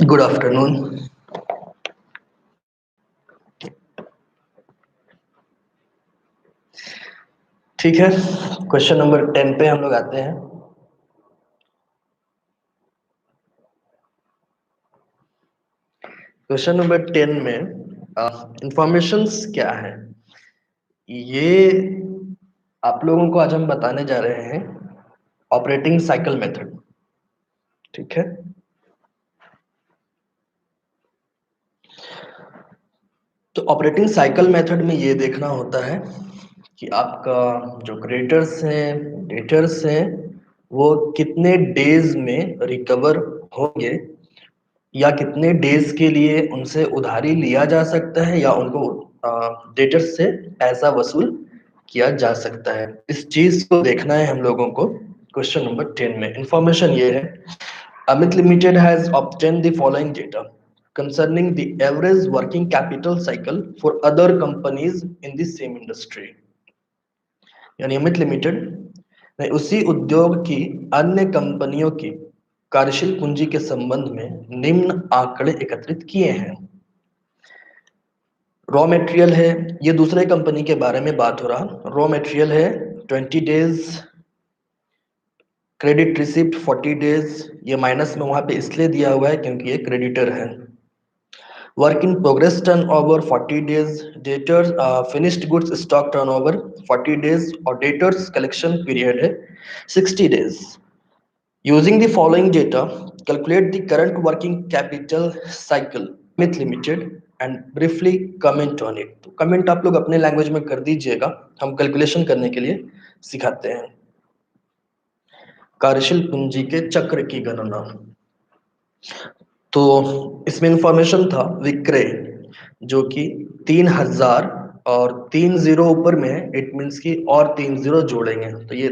Good afternoon. ठीक है, question number 10 पे हम लोग आते हैं। क्वेश्चन नंबर 10 में इंफॉर्मेशंस क्या है, ये आप लोगों को आज हम बताने जा रहे हैं। ऑपरेटिंग साइकिल मेथड, ठीक है। तो ऑपरेटिंग साइकिल मेथड में ये देखना होता है कि आपका जो क्रेडिटर्स हैं, डेटर्स हैं, वो कितने डेज में रिकवर होंगे या कितने डेज के लिए उनसे उधारी लिया जा सकता है या उनको डेटर्स से पैसा वसूल किया जा सकता है। इस चीज को देखना है हम लोगों को। क्वेश्चन नंबर 10 में इंफॉर्मेशन ये है, Amit limited has obtain the following data concerning the average working capital cycle for other companies in the same industry। यानी अमित लिमिटेड ने उसी उद्योग की अन्य कंपनियों की कार्यशील पूंजी के संबंध में निम्न आंकड़े एकत्रित किए हैं। रॉ मटेरियल है, ये दूसरे कंपनी के बारे में बात हो रहा। रॉ मटेरियल है 20 डेज, क्रेडिट रिसिप्ट 40 डेज। ये माइनस में वहां पे इसलिए दिया हुआ है क्योंकि ये क्रेडिटर है। Work in progress turn over 40 days, debtors finished goods stock turn over 40 days और डेटर्स कलेक्शन पीरियड है 60 days. Using the following data calculate the current working capital cycle myth limited and briefly comment on it. तो comment आप लोग अपने language में कर दीजिएगा, हम कैलकुलेशन करने के लिए सिखाते हैं। कार्यशील पूंजी के चक्र की गणना, तो इसमें इंफॉर्मेशन था विक्रय, जो कि 3000 और 3 जीरो ऊपर में है, इट मीन्स कि और 3 जीरो जोड़ेंगे तो ये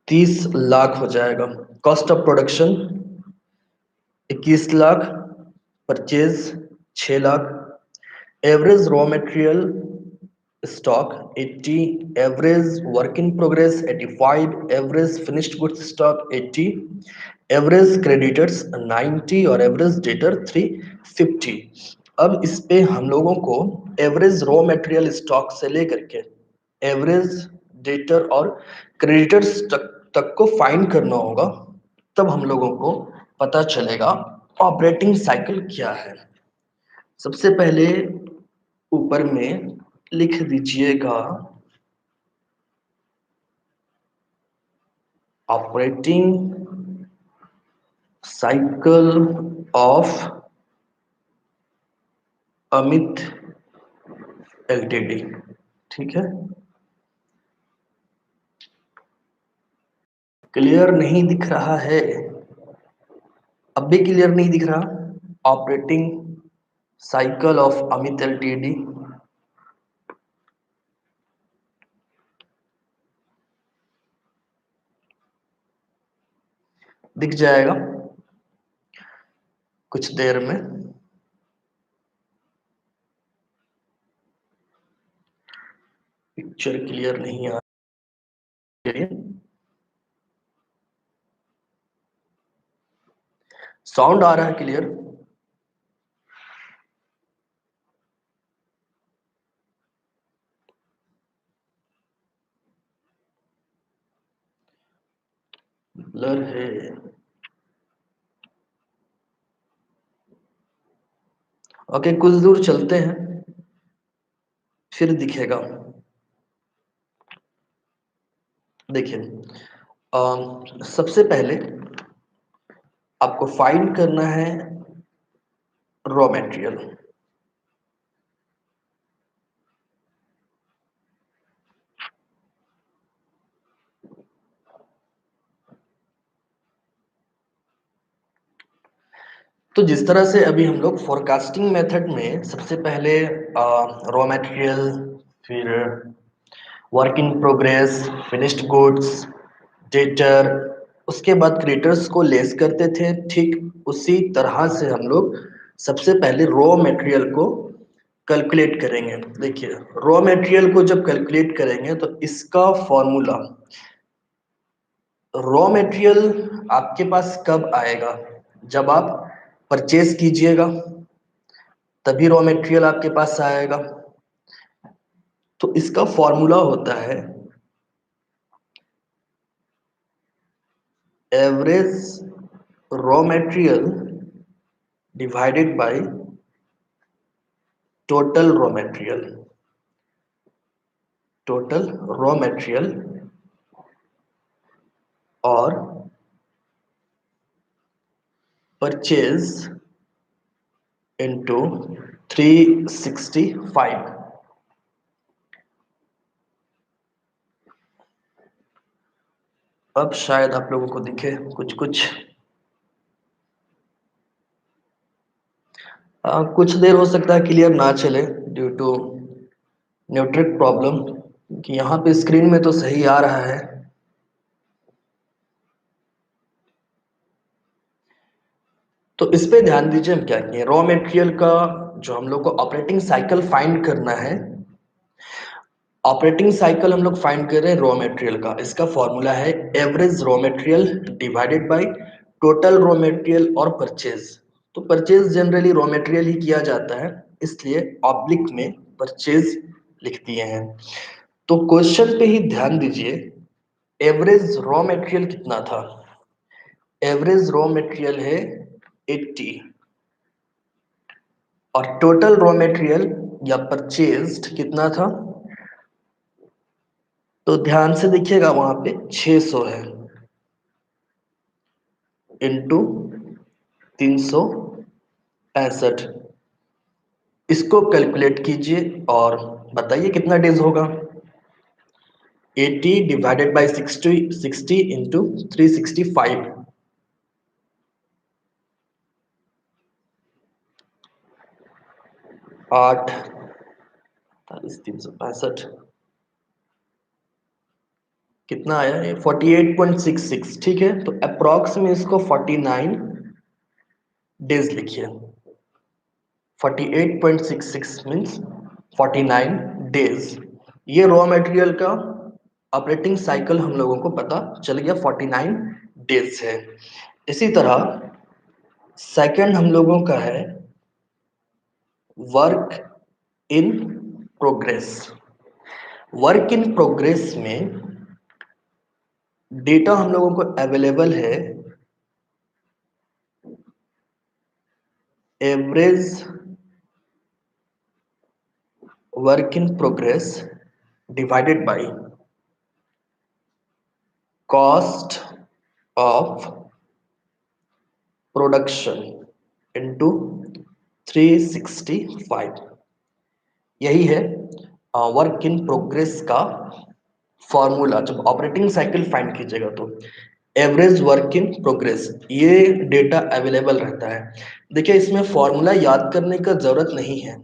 30 लाख हो जाएगा। Cost of production 21 lakh, purchase 6 lakh, average raw material stock 80, average work in progress 85, average finished goods stock 80, average creditors 90 और एवरेज डेटर 350। अब इस पे हम लोगों को एवरेज रॉ मटेरियल स्टॉक से लेकर के एवरेज डेटर और क्रेडिटर्स तक को फाइंड करना होगा, तब हम लोगों को पता चलेगा ऑपरेटिंग साइकिल क्या है। सबसे पहले ऊपर में लिख दीजिएगा operating cycle of Amit LTD, ठीक है। क्लियर नहीं दिख रहा है? अब भी क्लियर नहीं दिख रहा? Operating cycle of Amit LTD, दिख जाएगा कुछ देर में। पिक्चर क्लियर नहीं आ रही है, साउंड आ रहा है क्लियर? ब्लर है। ओके, कुछ दूर चलते हैं फिर दिखेगा। देखिए, सबसे पहले आपको फाइंड करना है रॉ मटेरियल। तो जिस तरह से अभी हम लोग फोरकास्टिंग मेथड में सबसे पहले रॉ मटेरियल, फिर work in progress, finished goods, debtor, उसके बाद क्रेडिटर्स को लेस करते थे, ठीक उसी तरह से हम लोग सबसे पहले रॉ मटेरियल को कैलकुलेट करेंगे। देखिए, रॉ मटेरियल को जब कैलकुलेट करेंगे तो इसका फॉर्मूला रॉ मटेरियल आपके पास कब आएगा? जब आप परचेज कीजिएगा तभी रॉ मटेरियल आपके पास आएगा। तो इसका फॉर्मूला होता है average raw material divided by total raw material. Total raw material और परचेज इनटू 365। अब शायद आप लोगों को दिखे कुछ कुछ। कुछ देर हो सकता है क्लियर ना चले ड्यू टू नेटवर्क प्रॉब्लम, कि यहाँ पे स्क्रीन में तो सही आ रहा है। तो इस पे ध्यान दीजिए, हम क्या किए, रॉ मटेरियल का जो हम लोग को ऑपरेटिंग साइकिल फाइंड करना है, ऑपरेटिंग साइकिल हम लोग फाइंड कर रहे हैं रॉ मटेरियल का। इसका फॉर्मूला है average raw material divided by total raw material और परचेज। तो परचेज जनरली रॉ मटेरियल ही किया जाता है, इसलिए ऑब्लिक में परचेज लिख दिए हैं। तो क्वेश्चन पे ही ध्यान दीजिए, एवरेज रॉ मटेरियल कितना था? एवरेज रॉ मटेरियल है 80 और टोटल रॉ मटेरियल या परचेज्ड कितना था? तो ध्यान से देखिएगा, वहां पे 600 है इंटू 365। इसको कैलकुलेट कीजिए और बताइए कितना डेज होगा। 80 डिवाइडेड बाई 60 इंटू 365। 8 365 कितना आया? ये 48.66। ठीक है, तो अप्रॉक्स में इसको 49 डेज लिखिए। 48.66 मीन्स 49 डेज। ये रॉ मटेरियल का ऑपरेटिंग साइकिल हम लोगों को पता चल गया, 49 डेज है। इसी तरह सेकंड हम लोगों का है work in progress. Work in progress में डेटा हम लोगों को अवेलेबल है average work in progress divided by cost of production into 365। यही है वर्क इन प्रोग्रेस का फॉर्मूला। जब ऑपरेटिंग साइकिल फाइंड कीजिएगा तो एवरेज वर्क इन प्रोग्रेस ये डेटा अवेलेबल रहता है। देखिए, इसमें फॉर्मूला याद करने का जरूरत नहीं है,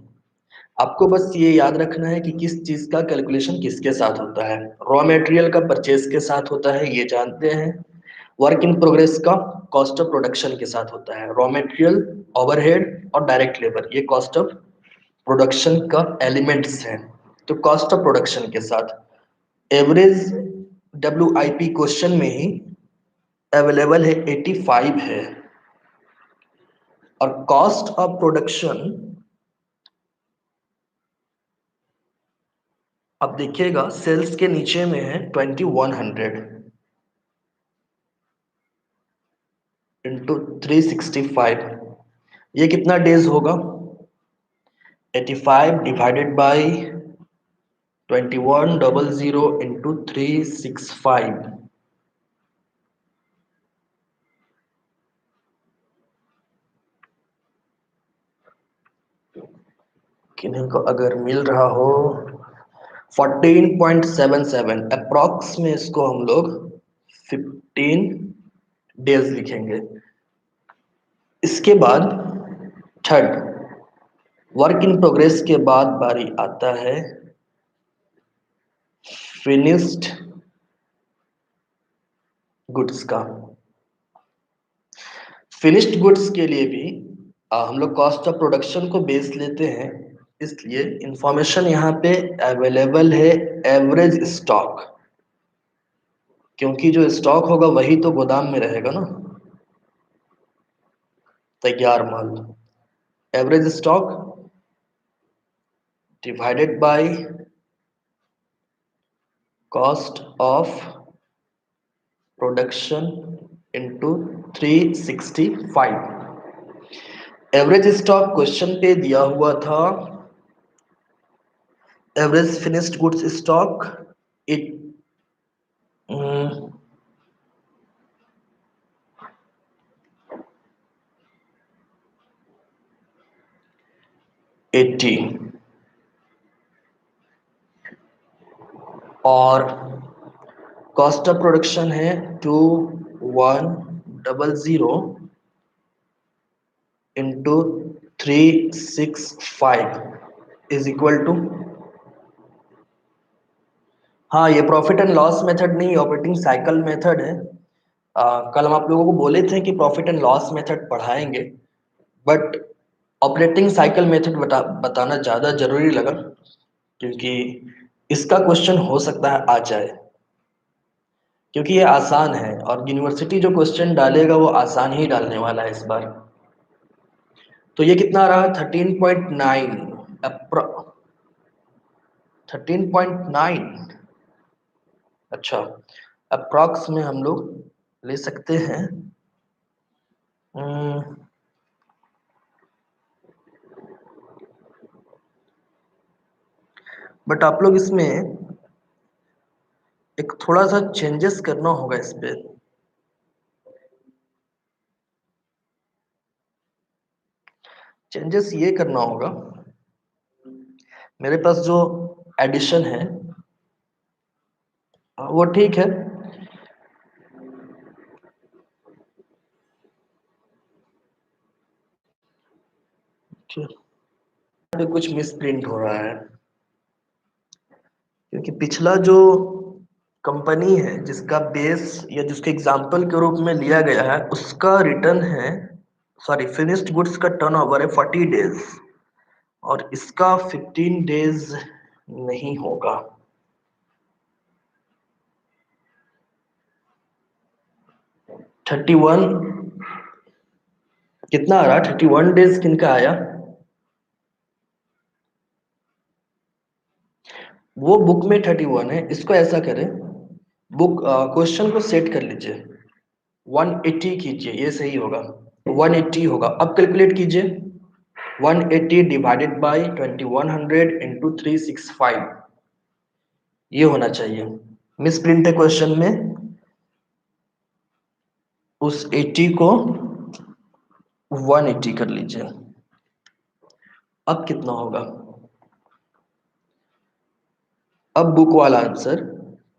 आपको बस ये याद रखना है कि किस चीज का कैलकुलेशन किसके साथ होता है। रॉ मटेरियल का परचेज के साथ होता है, ये जानते हैं। वर्क इन प्रोग्रेस का कॉस्ट ऑफ प्रोडक्शन के साथ होता है। रॉ मटेरियल, ओवरहेड और डायरेक्ट लेबर ये कॉस्ट ऑफ प्रोडक्शन का एलिमेंट्स हैं। तो कॉस्ट ऑफ प्रोडक्शन के साथ एवरेज WIP क्वेश्चन में ही अवेलेबल है 85 है, और कॉस्ट ऑफ प्रोडक्शन अब देखिएगा सेल्स के नीचे में है 2100 इंटू 365। ये कितना डेज होगा? 85 डिवाइडेड बाई 2100 इंटू 365। किन्हीं को अगर मिल रहा हो 14.77 अप्रॉक्स में इसको हम लोग 15 डेज लिखेंगे। इसके बाद थर्ड वर्क इन प्रोग्रेस के बाद बारी आता है फिनिश्ड गुड्स का। फिनिश्ड गुड्स के लिए भी हम लोग कॉस्ट ऑफ प्रोडक्शन को बेस लेते हैं, इसलिए इंफॉर्मेशन यहाँ पे अवेलेबल है एवरेज स्टॉक। क्योंकि जो स्टॉक होगा वही तो गोदाम में रहेगा ना, तैयार माल। Average stock divided by cost of production into 365। Average stock question पे दिया हुआ था average finished goods stock it 80 और कॉस्ट ऑफ प्रोडक्शन है 2100 इंटू 365 इज इक्वल टू, हाँ ये प्रॉफिट एंड लॉस मेथड नहीं, ऑपरेटिंग साइकिल मेथड है। कल हम आप लोगों को बोले थे कि प्रॉफिट एंड लॉस मेथड पढ़ाएंगे, बट ऑपरेटिंग साइकिल मेथड बताना ज़्यादा जरूरी लगा, क्योंकि इसका क्वेश्चन हो सकता है आ जाए, क्योंकि ये आसान है और यूनिवर्सिटी जो क्वेश्चन डालेगा वो आसान ही डालने वाला है इस बार। तो ये कितना आ रहा है 13.9, 13.9। अच्छा, अप्रॉक्स में हम लोग ले सकते हैं, बट आप लोग इसमें एक थोड़ा सा चेंजेस करना होगा इस पे। चेंजेस ये करना होगा, मेरे पास जो एडिशन है वो ठीक है, पे कुछ मिस प्रिंट हो रहा है, क्योंकि पिछला जो कंपनी है जिसका बेस या जिसके एग्जाम्पल के रूप में लिया गया है उसका रिटर्न है, सॉरी फिनिश्ड गुड्स का टर्नओवर है 40 डेज, और इसका 15 डेज नहीं होगा। थर्टी वन कितना आ रहा, 31 डेज किनका आया, वो बुक में 31 है। इसको ऐसा करें, बुक क्वेश्चन को सेट कर लीजिए, 180 कीजिए, ये सही होगा, 180 होगा। अब कैलकुलेट कीजिए, 180 डिवाइडेड बाई 2100 इंटू 365, ये होना चाहिए। मिस प्रिंट है क्वेश्चन में, उस 80 को 180 कर लीजिए। अब कितना होगा, अब बुक वाला आंसर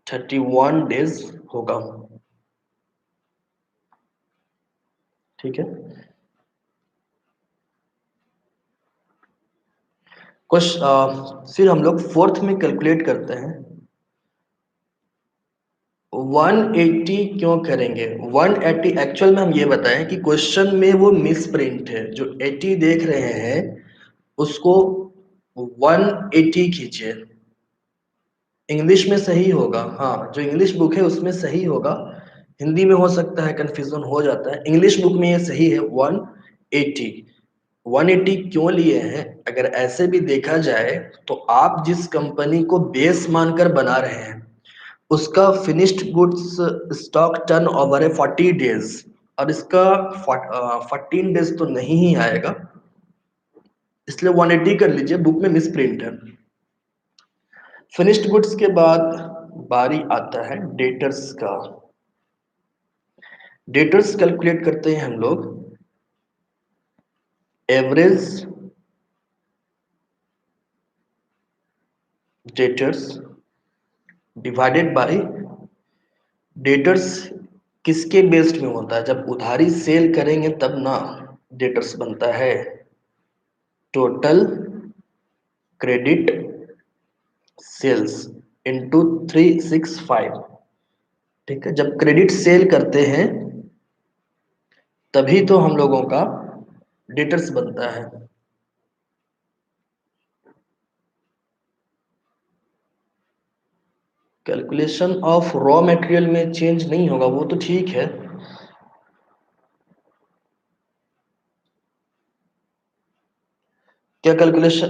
31 डेज होगा, ठीक है। फिर हम लोग फोर्थ में कैलकुलेट करते हैं। 180 क्यों करेंगे, 180 एक्चुअल में हम ये बताएं कि क्वेश्चन में वो मिस प्रिंट है, जो 80 देख रहे हैं उसको 180 खींचिए, इंग्लिश में सही होगा, हाँ जो इंग्लिश बुक है उसमें सही होगा, हिंदी में हो सकता है कंफ्यूजन हो जाता है, इंग्लिश बुक में ये सही है 180। 180 क्यों लिए हैं, अगर ऐसे भी देखा जाए तो आप जिस कंपनी को बेस मानकर बना रहे हैं उसका finished goods stock turn over है 40 डेज, और इसका 14 डेज तो नहीं ही आएगा, इसलिए 180 कर लीजिए, बुक में मिस प्रिंट है। फिनिश्ड गुड्स के बाद बारी आता है डेटर्स का। डेटर्स कैलकुलेट करते हैं हम लोग, average debtors divided by debtors, किसके बेस्ड में होता है, जब उधारी सेल करेंगे तब ना डेटर्स बनता है, टोटल क्रेडिट सेल्स इंटू 365, ठीक है। जब क्रेडिट सेल करते हैं तभी तो हम लोगों का डेटर्स बनता है। कैलकुलेशन ऑफ रॉ मटेरियल में चेंज नहीं होगा, वो तो ठीक है। क्या कैलकुलेशन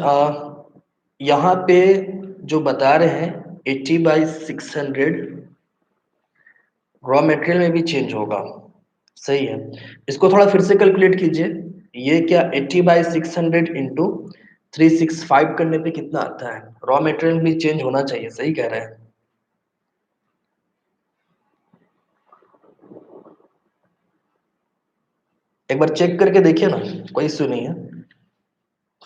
यहाँ पे जो बता रहे हैं 80/600 रॉ मटेरियल में भी चेंज होगा, सही है। इसको थोड़ा फिर से कैलकुलेट कीजिए। ये क्या 80/600 इंटू 365 करने पे कितना आता है? रॉ मटेरियल भी चेंज होना चाहिए, सही कह रहे हैं। एक बार चेक करके देखिए ना, कोई इश्यू नहीं है।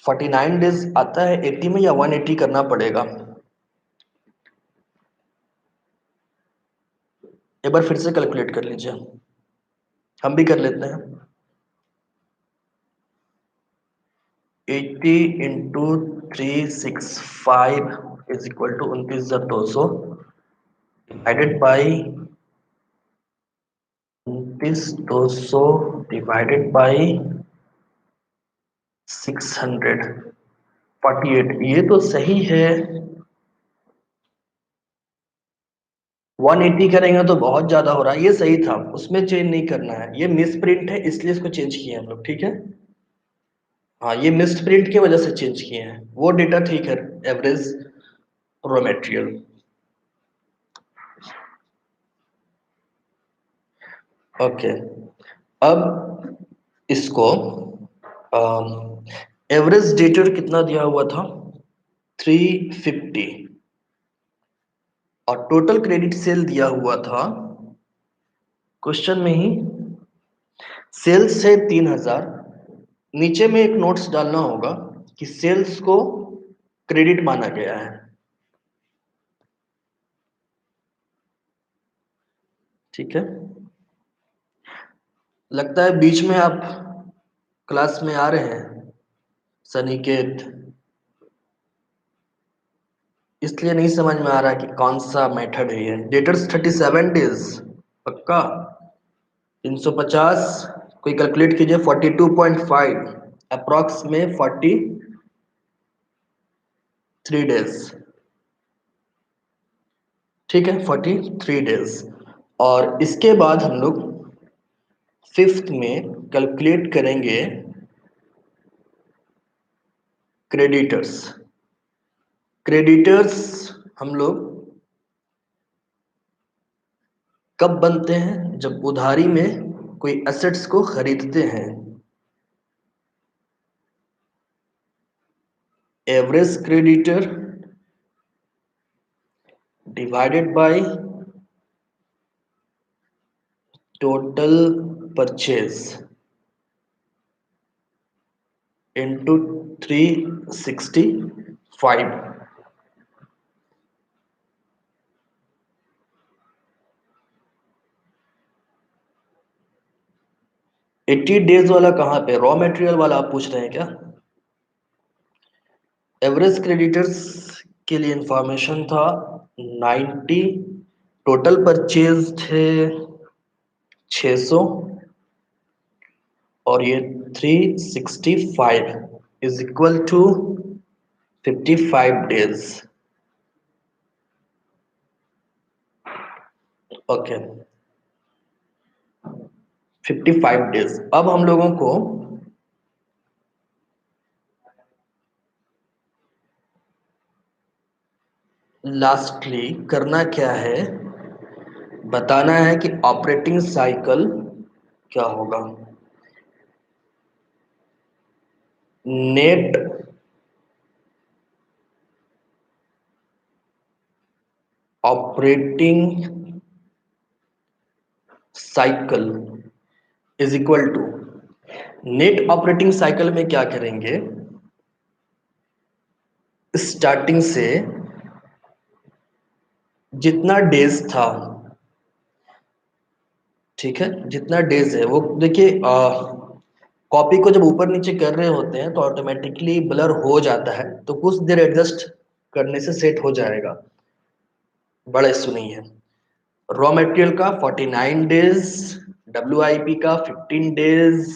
49 डेज आता है 80 में या 180 करना पड़ेगा? एक बार फिर से कैलकुलेट कर लीजिए, हम भी कर लेते हैं। 80 into 365 is equal to 29,200 divided by 29,200 divided by 648, ये तो सही है। 180 करेंगे तो बहुत ज्यादा हो रहा है, ये सही था, उसमें चेंज नहीं करना है। ये मिस प्रिंट है इसलिए इसको चेंज किए हम लोग, ठीक है। हाँ, ये मिस्ड प्रिंट की वजह से चेंज किए हैं, वो डेटा ठीक है। Average raw material. ओके, अब इसको एवरेज डेटर कितना दिया हुआ था? 350, और टोटल क्रेडिट सेल दिया हुआ था क्वेश्चन में ही, सेल्स है 3,000। नीचे में एक नोट्स डालना होगा कि सेल्स को क्रेडिट माना गया है, ठीक है। लगता है बीच में आप क्लास में आ रहे हैं सनिकेत, इसलिए नहीं समझ में आ रहा कि कौन सा मेथड है ये। डेटर्स 37 डेज पक्का। 350 कोई कैलकुलेट कीजिए, 42.5 अप्रॉक्स में 43 डेज, ठीक है, 43 डेज। और इसके बाद हम लोग फिफ्थ में कैलकुलेट करेंगे क्रेडिटर्स। क्रेडिटर्स हम लोग कब बनते हैं? जब उधारी में कोई एसेट्स को खरीदते हैं। Average creditor divided by total purchase into 365। 80 days वाला कहाँ पे? रॉ मटेरियल वाला आप पूछ रहे हैं क्या? एवरेज क्रेडिटर्स के लिए इंफॉर्मेशन था 90, टोटल परचेज थे 600, और ये 365 is equal to 55 days. Okay, 55 days. अब हम लोगों को लास्टली करना क्या है, बताना है कि ऑपरेटिंग साइकिल क्या होगा। Net operating cycle is equal to, net operating cycle में क्या करेंगे, स्टार्टिंग से जितना डेज था, ठीक है, जितना डेज है वो देखिए, कॉपी को जब ऊपर नीचे कर रहे होते हैं तो ऑटोमेटिकली ब्लर हो जाता है, तो कुछ देर एडजस्ट करने से सेट हो जाएगा, बड़ा इशू नहीं है। रॉ मटेरियल का 49 डेज, WIP का 15 डेज,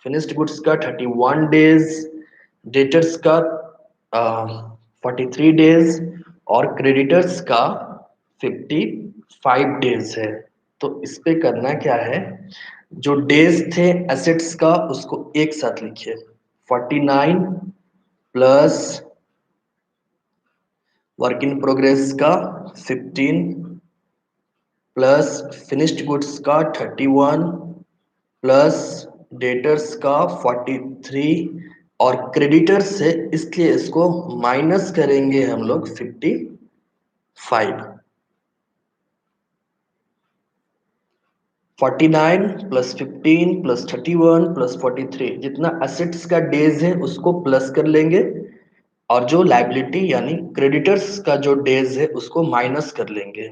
फिनिश्ड गुड्स का 31 डेज, डेटर्स का 43 डेज, और क्रेडिटर्स का 55 डेज है। तो इस पे करना क्या है, जो डेज थे एसेट्स का उसको एक साथ लिखिए। 49 प्लस वर्क इन प्रोग्रेस का 15 प्लस फिनिश्ड गुड्स का 31 प्लस डेटर्स का 43 और क्रेडिटर्स से, इसलिए इसको माइनस करेंगे हम लोग 55। 49 प्लस 15 प्लस 31 प्लस 43, जितना एसेट्स का डेज है उसको प्लस कर लेंगे और जो लायबिलिटी यानी क्रेडिटर्स का जो डेज है उसको माइनस कर लेंगे।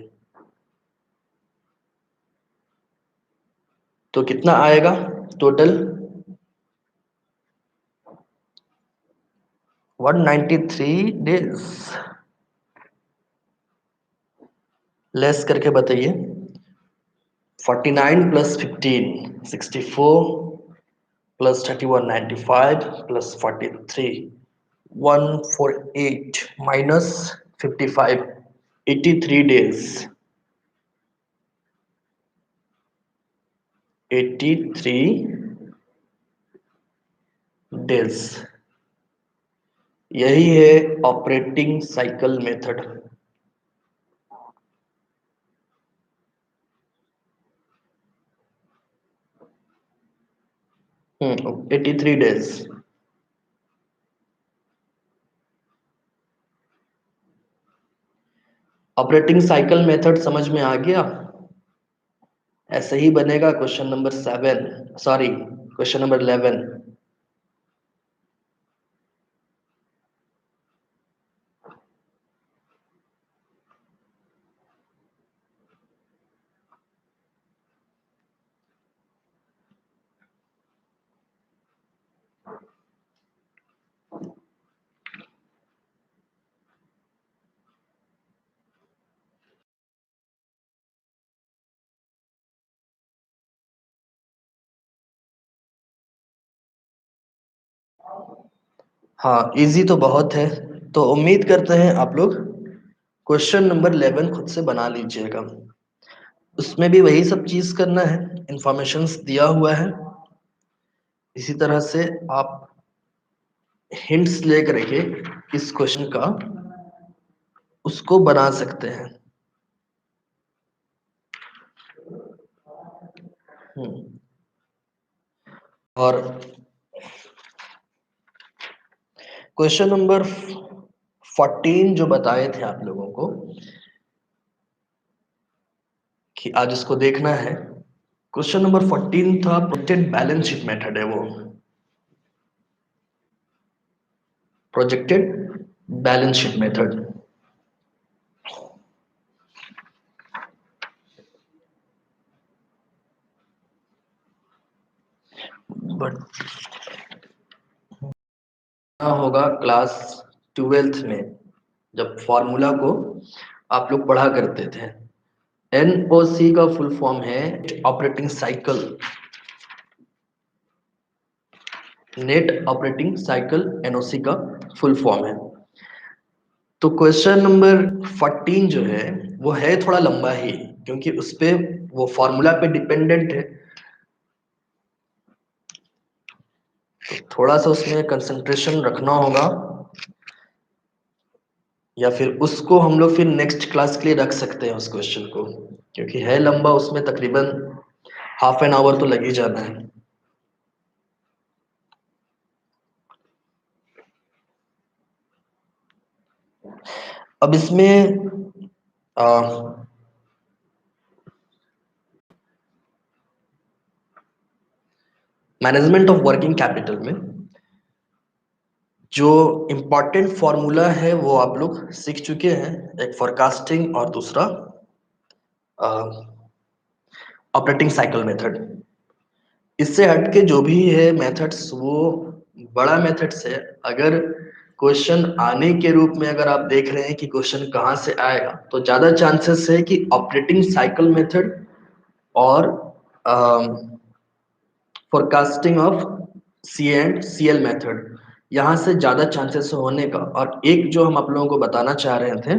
तो कितना आएगा टोटल? 193 डेज। लेस करके बताइए। 49 plus 15 64 plus 31 95 plus 43 148 minus 55 83 days. 83 days, यही है operating cycle method. 83 days. Operating cycle method समझ में आ गया? ऐसे ही बनेगा question number 7, sorry question number 11। हाँ, इजी तो बहुत है। तो उम्मीद करते हैं आप लोग क्वेश्चन नंबर 11 खुद से बना लीजिएगा। उसमें भी वही सब चीज करना है, इंफॉर्मेशंस दिया हुआ है। इसी तरह से आप हिंट्स लेकर के इस क्वेश्चन का उसको बना सकते हैं। हम्म, और क्वेश्चन नंबर 14 जो बताए थे आप लोगों को कि आज इसको देखना है, क्वेश्चन नंबर 14 था प्रोजेक्टेड बैलेंस शीट मेथड है वो। Projected balance sheet method. But होगा क्लास 12th में, जब फॉर्मूला को आप लोग पढ़ा करते थे। एनओसी का फुल फॉर्म है operating cycle, net operating cycle NOC का फुल फॉर्म है। तो क्वेश्चन नंबर 14 जो है वो है थोड़ा लंबा ही, क्योंकि उस पे वो फॉर्मूला पे डिपेंडेंट है। तो थोड़ा सा उसमें कंसंट्रेशन रखना होगा, या फिर उसको हम लोग फिर नेक्स्ट क्लास के लिए रख सकते हैं उस क्वेश्चन को, क्योंकि है लंबा, उसमें तकरीबन हाफ एन आवर तो लग ही जाना है। अब इसमें मैनेजमेंट ऑफ वर्किंग कैपिटल में जो इम्पोर्टेंट फॉर्मूला है वो आप लोग सीख चुके हैं, एक फोरकास्टिंग और दूसरा ऑपरेटिंग साइकिल मेथड। इससे हटके जो भी है मेथड्स वो बड़ा मेथड्स है। अगर क्वेश्चन आने के रूप में अगर आप देख रहे हैं कि क्वेश्चन कहाँ से आएगा, तो ज्यादा चांसेस है कि ऑपरेटिंग साइकिल मेथड और forecasting of C and C L method, यहाँ से ज्यादा चांसेस होने का। और एक जो हम आप लोगों को बताना चाह रहे थे,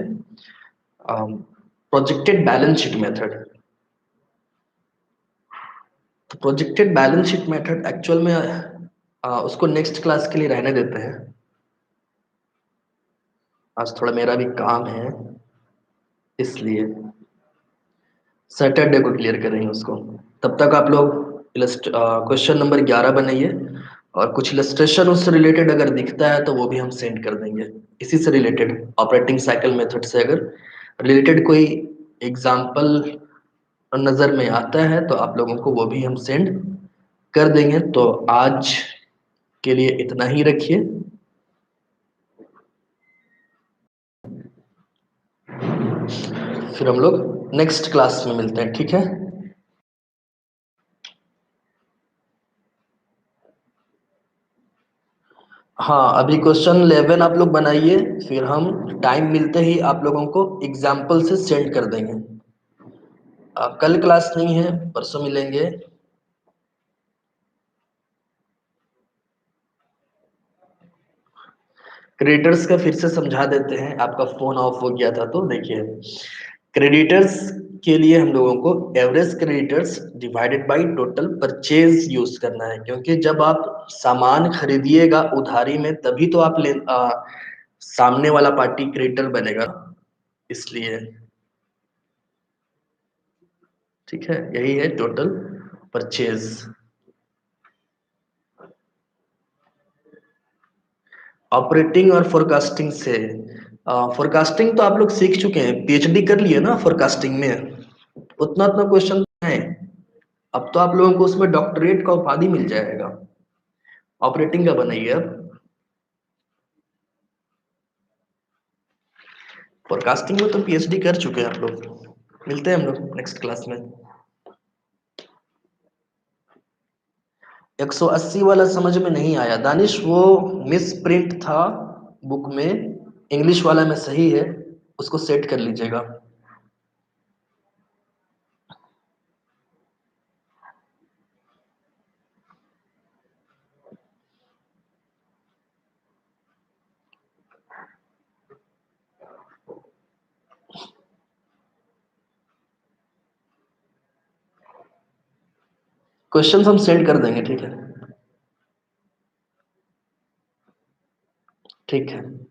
प्रोजेक्टेड बैलेंस शीट मेथड। तो projected balance sheet method actual में उसको नेक्स्ट क्लास के लिए रहने देते हैं। आज थोड़ा मेरा भी काम है, इसलिए सैटरडे को क्लियर करेंगे उसको। तब तक आप लोग क्वेश्चन नंबर 11 बनाइए, और कुछ इलस्ट्रेशन उससे रिलेटेड अगर दिखता है तो वो भी हम सेंड कर देंगे। इसी से रिलेटेड ऑपरेटिंग साइकिल मेथड से अगर रिलेटेड कोई एग्जाम्पल नजर में आता है तो आप लोगों को वो भी हम सेंड कर देंगे। तो आज के लिए इतना ही रखिए। फिर हम लोग नेक्स्ट क्लास में मिलते हैं, ठीक है। हाँ, अभी क्वेश्चन 11 आप लोग बनाइए, फिर हम टाइम मिलते ही आप लोगों को एग्जाम्पल से सेंड कर देंगे। कल क्लास नहीं है, परसों मिलेंगे। क्रेडिटर्स का फिर से समझा देते हैं, आपका फोन ऑफ हो गया था तो देखिए। क्रेडिटर्स के लिए हम लोगों को average creditors divided by total purchase use करना है, क्योंकि जब आप सामान खरीदिएगा उधारी में तभी तो आप सामने वाला पार्टी क्रेडिटर बनेगा, इसलिए। ठीक है, यही है टोटल परचेज। ऑपरेटिंग और फोरकास्टिंग से, फोरकास्टिंग तो आप लोग सीख चुके हैं, पीएचडी कर लिए ना फोरकास्टिंग में, उतना उतना क्वेश्चन है। अब तो आप लोगों को उसमें डॉक्टरेट का उपाधि मिल जाएगा। ऑपरेटिंग का बनाइए अब। फोरकास्टिंग में तो पीएचडी कर चुके हैं आप लोग। मिलते हैं हम लोग नेक्स्ट क्लास में। 180 वाला समझ में नहीं आया दानिश, वो मिस प्रिंट था बुक में, इंग्लिश वाला में सही है, उसको सेट कर लीजिएगा। क्वेश्चंस हम सेंड कर देंगे, ठीक है। ठीक है।